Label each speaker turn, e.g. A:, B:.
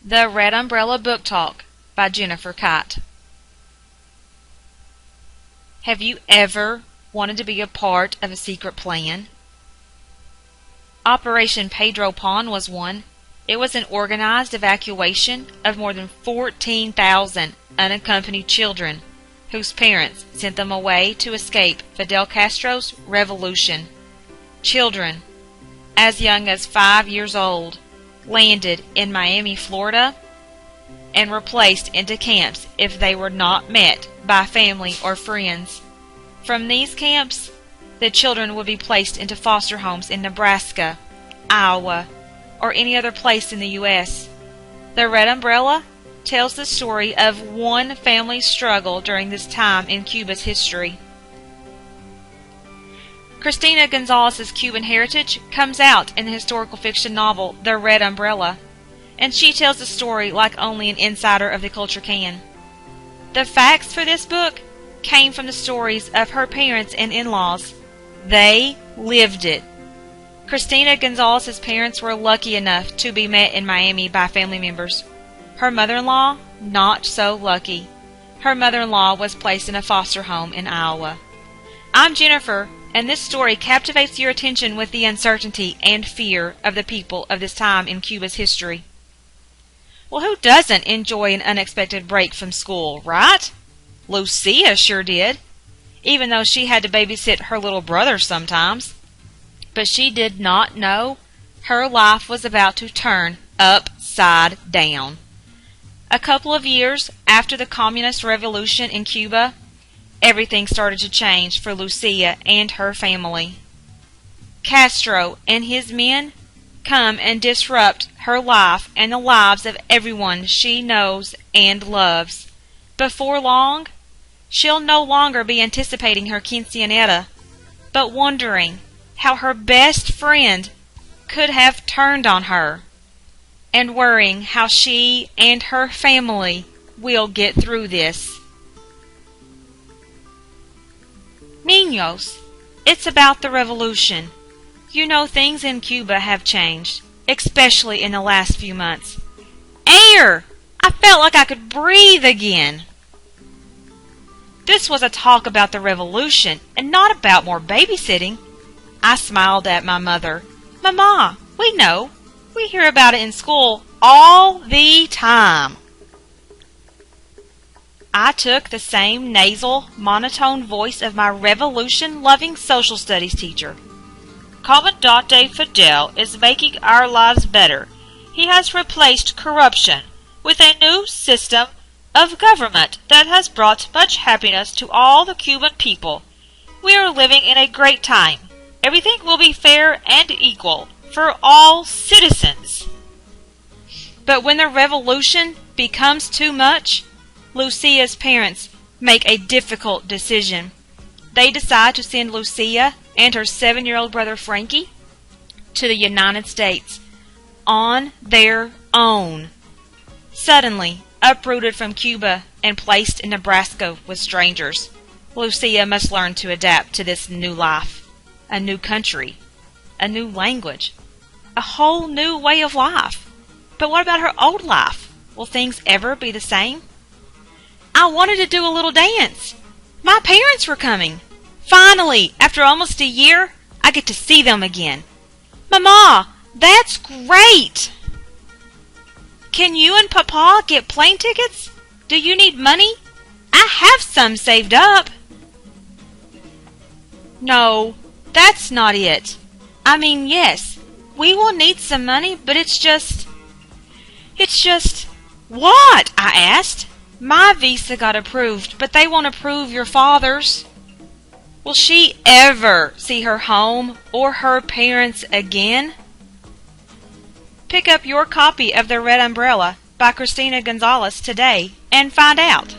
A: The Red Umbrella Book Talk by Jennifer Kite. Have you ever wanted to be a part of a secret plan? Operation Pedro Pon was one. It was an organized evacuation of more than 14,000 unaccompanied children whose parents sent them away to escape Fidel Castro's revolution. Children as young as 5 years old landed in Miami, Florida, and were placed into camps if they were not met by family or friends. From these camps, the children would be placed into foster homes in Nebraska, Iowa, or any other place in the U.S. The Red Umbrella tells the story of one family's struggle during this time in Cuba's history. Cristina Gonzalez's Cuban heritage comes out in the historical fiction novel The Red Umbrella, and she tells the story like only an insider of the culture can. The facts for this book came from the stories of her parents and in-laws. They lived it. Cristina Gonzalez's parents were lucky enough to be met in Miami by family members. Her mother-in-law, not so lucky. Her mother-in-law was placed in a foster home in Iowa. I'm Jennifer, and this story captivates your attention with the uncertainty and fear of the people of this time in Cuba's history. Well, who doesn't enjoy an unexpected break from school, right? Lucia sure did, even though she had to babysit her little brother sometimes. But she did not know her life was about to turn upside down. A couple of years after the communist revolution in Cuba, everything started to change for Lucia and her family. Castro and his men come and disrupt her life and the lives of everyone she knows and loves. Before long, she'll no longer be anticipating her quinceañera, but wondering how her best friend could have turned on her, and worrying how she and her family will get through this. Niños, it's about the revolution. You know, things in Cuba have changed, especially in the last few months. Air! I felt like I could breathe again. This was a talk about the revolution and not about more babysitting. I smiled at my mother. Mama, we know. We hear about it in school all the time. I took the same nasal, monotone voice of my revolution-loving social studies teacher. Comandante Fidel is making our lives better. He has replaced corruption with a new system of government that has brought much happiness to all the Cuban people. We are living in a great time. Everything will be fair and equal for all citizens. But when the revolution becomes too much, Lucia's parents make a difficult decision. They decide to send Lucia and her 7-year-old brother Frankie to the United States on their own. Suddenly, uprooted from Cuba and placed in Nebraska with strangers, Lucia must learn to adapt to this new life, a new country, a new language, a whole new way of life. But what about her old life? Will things ever be the same? I wanted to do a little dance. My parents were coming. Finally, after almost a year, I get to see them again. Mama, that's great! Can you and Papa get plane tickets? Do you need money? I have some saved up. No, that's not it. I mean, yes, we will need some money, but it's just... What? I asked. My visa got approved, but they won't approve your father's. Will she ever see her home or her parents again? Pick up your copy of The Red Umbrella by Cristina Gonzalez today and find out.